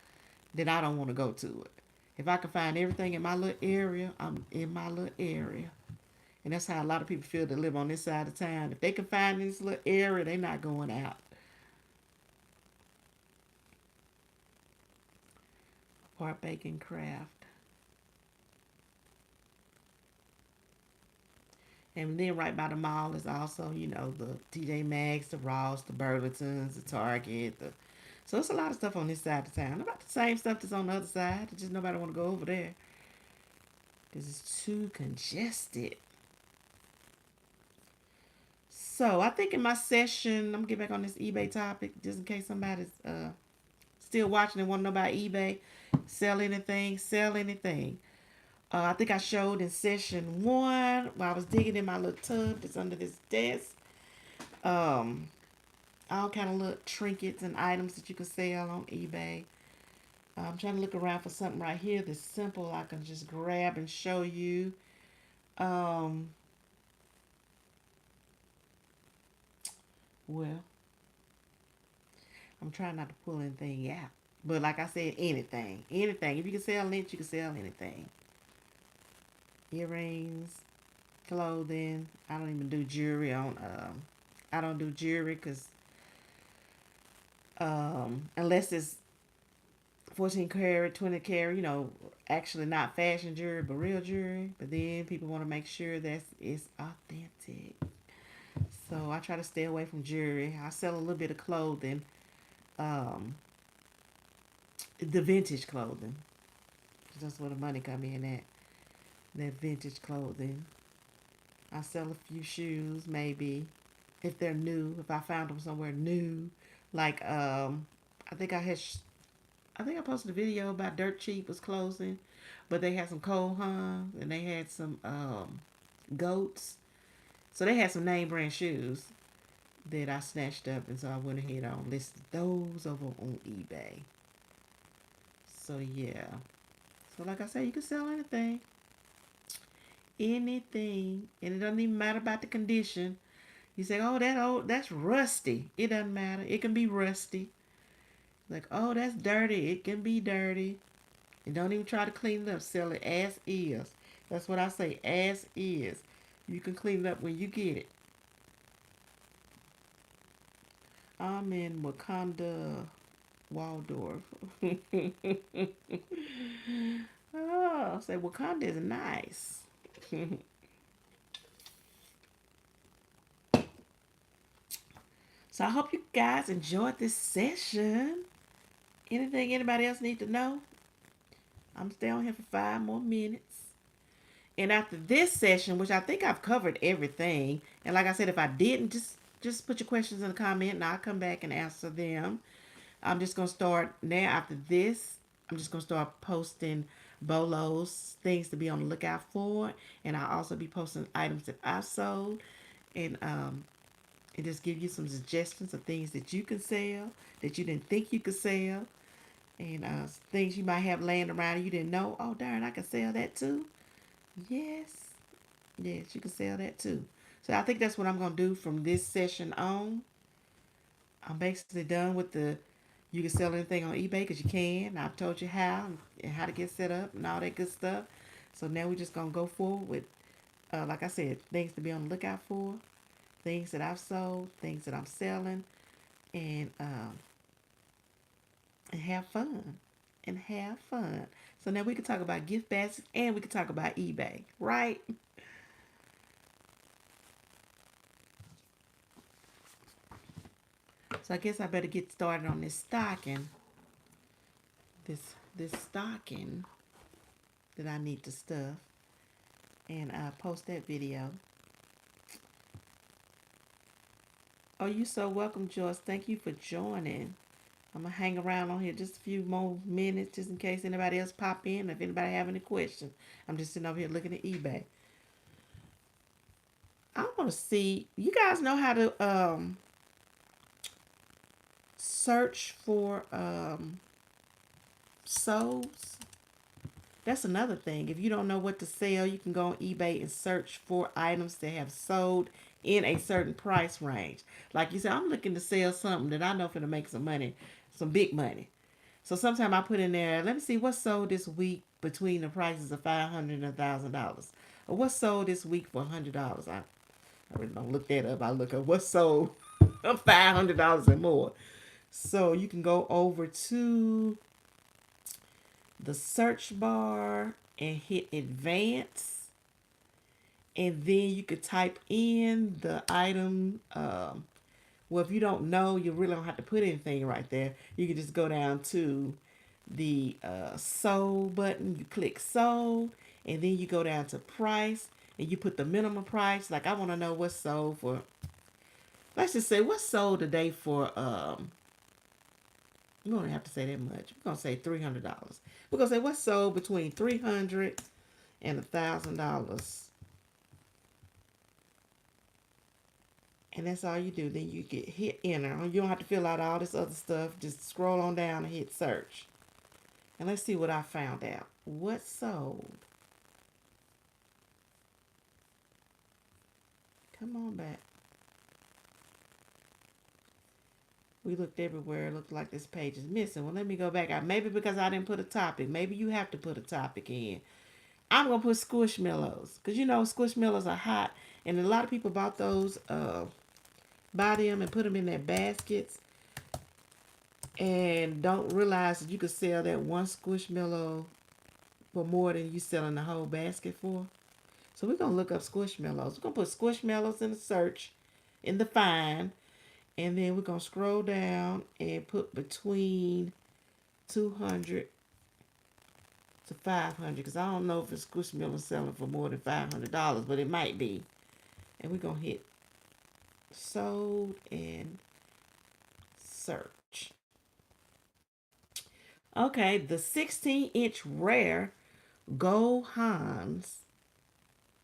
that I don't want to go to it. If I can find everything in my little area, I'm in my little area. And that's how a lot of people feel that live on this side of town. If they can find this little area, they're not going out. Part bacon craft. And then right by the mall is also, the TJ Maxx, the Ross, the Burlingtons, the Target. So it's a lot of stuff on this side of town. About the same stuff that's on the other side. It's just nobody want to go over there because it's too congested. So I think in my session, I'm gonna get back on this eBay topic just in case somebody's still watching and want to know about eBay. Sell anything. I think I showed in session one while I was digging in my little tub that's under this desk. Um, all kind of little trinkets and items that you can sell on eBay. I'm trying to look around for something right here that's simple I can just grab and show you. Um, well, I'm trying not to pull anything out. But like I said, anything. Anything. If you can sell it, you can sell anything. Earrings, clothing. I don't even do jewelry on I don't do jewelry because unless it's 14 karat, 20 karat, actually not fashion jewelry but real jewelry. But then people want to make sure that it's authentic. So I try to stay away from jewelry. I sell a little bit of clothing, um, the vintage clothing. That's where the money come in at. That vintage clothing. I sell a few shoes, maybe if they're new. If I found them somewhere new, like I think I had, I think I posted a video about Dirt Cheap was closing, but they had some Cole Haan and they had some goats. So they had some name brand shoes that I snatched up, and so I went ahead and listed those over on eBay. So yeah. So like I said, you can sell anything. Anything. And it doesn't even matter about the condition. You say, oh, that's rusty. It doesn't matter. It can be rusty. Like, oh, that's dirty. It can be dirty. And don't even try to clean it up. Sell it as is. That's what I say, as is. You can clean it up when you get it. I'm in Wakanda, Waldorf. Oh, say Wakanda is nice. So I hope you guys enjoyed this session. Anything anybody else need to know? I'm staying on here for 5 more minutes. And after this session, which I think I've covered everything, and like I said, if I didn't, just put your questions in the comment and I'll come back and answer them. I'm just gonna start now after this. I'm just gonna start posting bolos, things to be on the lookout for, and I'll also be posting items that I've sold, and just give you some suggestions of things that you can sell that you didn't think you could sell, and things you might have laying around and you didn't know. Oh darn, I can sell that too. Yes, yes, you can sell that too. So I think that's what I'm gonna do from this session on. I'm basically done with the you can sell anything on eBay because you can. I've told you how and how to get set up and all that good stuff. So now we're just gonna go forward with, like I said, things to be on the lookout for, things that I've sold, things that I'm selling, and have fun. And have fun. So now we can talk about gift baskets and we can talk about eBay, right? So I guess I better get started on this stocking. This stocking that I need to stuff. and post that video. Oh, you so welcome, Joyce. Thank you for joining. I'm gonna hang around on here just a few more minutes, just in case anybody else pop in. If anybody have any questions, I'm just sitting over here looking at eBay. I want to see. You guys know how to search for souls. That's another thing. If you don't know what to sell, you can go on eBay and search for items that have sold in a certain price range. Like you said, I'm looking to sell something that I know for to make some money, some big money. So sometimes I put in there, let me see what sold this week between the prices of $500 and $1,000, or what sold this week for $100. I really don't look that up. I look at what sold $500 and more. So you can go over to the search bar and hit advance, and then you could type in the item. Well, if you don't know, you really don't have to put anything right there. You can just go down to the sold button. You click sold, and then you go down to price, and you put the minimum price. Like I want to know what's sold for. Let's just say what's sold today for. We don't have to say that much. We're gonna say $300. We're gonna say what's sold between $300 and $1,000, and that's all you do. Then you get hit enter. You don't have to fill out all this other stuff. Just scroll on down and hit search. And let's see what I found out. What sold? Come on back. We looked everywhere. It looked like this page is missing. Well, let me go back. Maybe because I didn't put a topic. Maybe you have to put a topic in. I'm gonna put squishmallows because you know squishmallows are hot, and a lot of people bought those, buy them and put them in their baskets, and don't realize that you could sell that one squishmallow for more than you selling the whole basket for. So we're gonna look up squishmallows. We're gonna put squishmallows in the search, in the find, and then we're gonna scroll down and put between 200 to 500 because I don't know if a squishmallow is selling for more than $500, but it might be. And we're gonna hit sold and search. Okay, the 16-inch rare Gohan's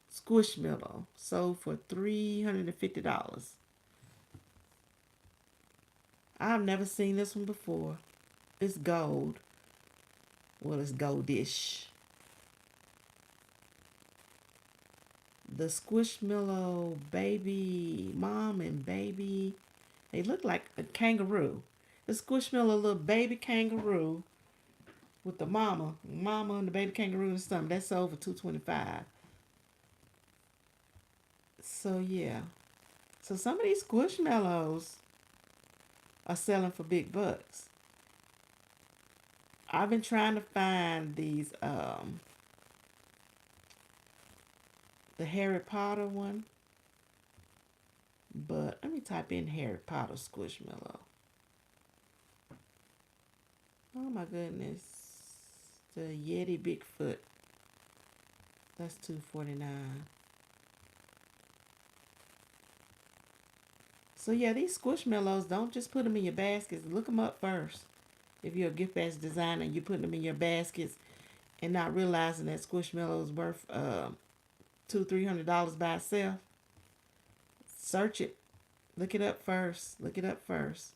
Squishmallow sold for $350. I've never seen this one before. It's gold. Well, it's goldish. The Squishmallow baby, mom and baby, they look like a kangaroo. The Squishmallow little baby kangaroo with the mama and the baby kangaroo and something. That's sold for $225. So yeah. So some of these Squishmallows are selling for big bucks. I've been trying to find these the Harry Potter one, but let me type in Harry Potter Squishmallow. Oh my goodness. The Yeti Bigfoot. That's $249. So yeah, these Squishmallows, don't just put them in your baskets. Look them up first. If you're a gift basket designer, you put them in your baskets and not realizing that Squishmallow is worth $200-300 by itself. Search it. Look it up first. Look it up first.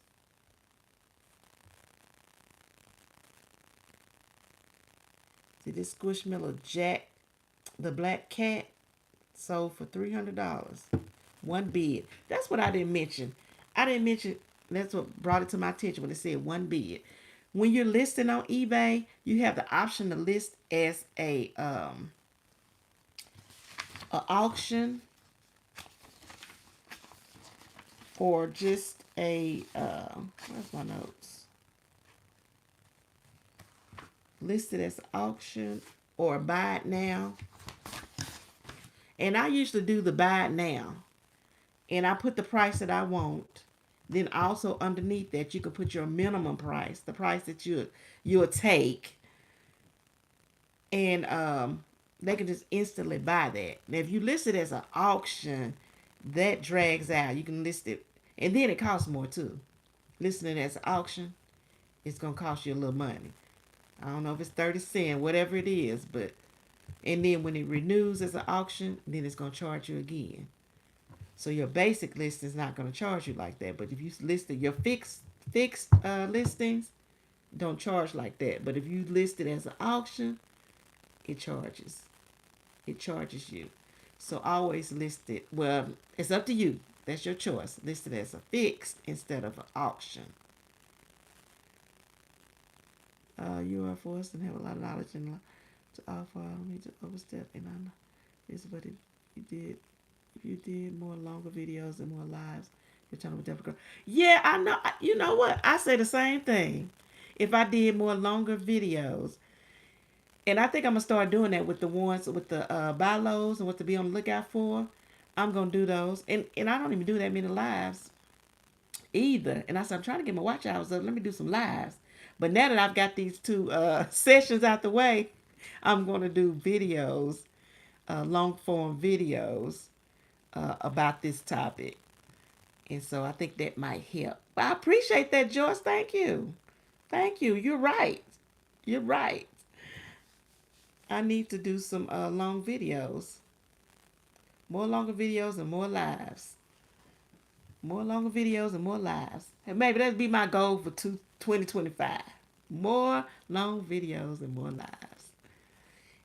See this Squishmallow Jack, the black cat, sold for $300. One bid. That's what I didn't mention. I didn't mention. That's what brought it to my attention when it said one bid. When you're listing on eBay, you have the option to list as a auction or just where's my notes? Listed as auction or buy it now. And I usually do the buy it now. And I put the price that I want. Then also underneath that you can put your minimum price, the price that you'll take. And They can just instantly buy that. Now, if you list it as an auction, that drags out. You can list it, and then it costs more too. Listing it as an auction, it's gonna cost you a little money. I don't know if it's 30 cents, whatever it is, but and then when it renews as an auction, then it's gonna charge you again. So your basic list is not gonna charge you like that. But if you listed your fixed listings, don't charge like that. But if you list it as an auction, it charges. It charges you. So always list it. Well, it's up to you. That's your choice. List it as a fixed instead of an auction. You are forced and have a lot of knowledge and to offer me to overstep, and I know this, but if you did more longer videos and more lives, your channel would definitely grow. Yeah, I know. You know what? I say the same thing. If I did more longer videos, and I think I'm gonna start doing that with the ones with the buy lows and what to be on the lookout for. I'm gonna do those, and I don't even do that many lives either. And I said I'm trying to get my watch hours up. Let me do some lives. But now that I've got these two sessions out the way, I'm gonna do videos, long form videos about this topic. And so I think that might help. But I appreciate that, Joyce. Thank you. Thank you. You're right. You're right. I need to do some long videos. More longer videos and more lives. More longer videos and more lives. And maybe that'd be my goal for 2025. More long videos and more lives.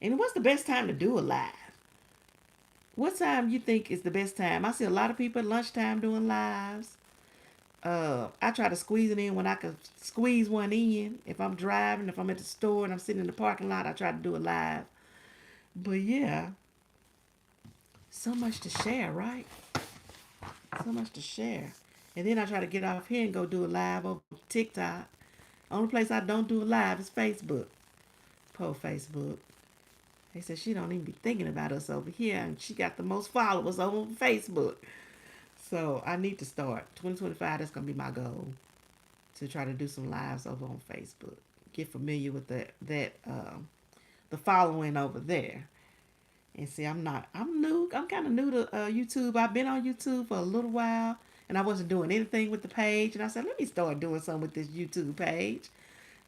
And what's the best time to do a live? What time you think is the best time? I see a lot of people at lunchtime doing lives. I try to squeeze it in when I can squeeze one in. If I'm driving, if I'm at the store and I'm sitting in the parking lot, I try to do it live. But yeah, so much to share, right? So much to share. And then I try to get off here and go do a live over TikTok. Only place I don't do a live is Facebook. Poor Facebook. They said she don't even be thinking about us over here, and she got the most followers over Facebook. So I need to start 2025. That's gonna be my goal, to try to do some lives over on Facebook. Get familiar with the following over there. And see, I'm new. I'm kind of new to YouTube. I've been on YouTube for a little while, and I wasn't doing anything with the page. And I said, let me start doing something with this YouTube page.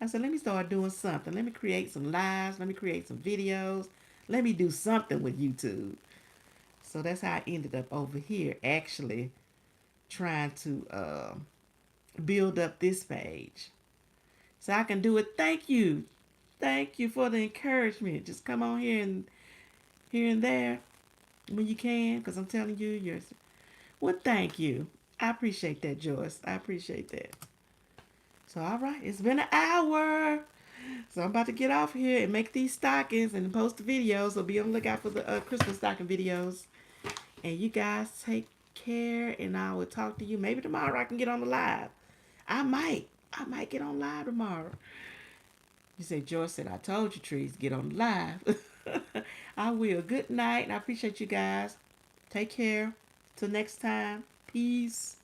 I said, let me start doing something. Let me create some lives. Let me create some videos. Let me do something with YouTube. So that's how I ended up over here, actually trying to build up this page. So I can do it. Thank you. Thank you for the encouragement. Just come on here and there when you can, because I'm telling you, you're. Well, thank you. I appreciate that, Joyce. I appreciate that. So, all right, it's been an hour. So I'm about to get off here and make these stockings and post the videos. So be on the lookout for the Christmas stocking videos. And you guys take care, and I will talk to you. Maybe tomorrow I can get on the live. I might. I might get on live tomorrow. You say, Joyce said, I told you, Trees, get on the live. I will. Good night. And I appreciate you guys. Take care. Till next time. Peace.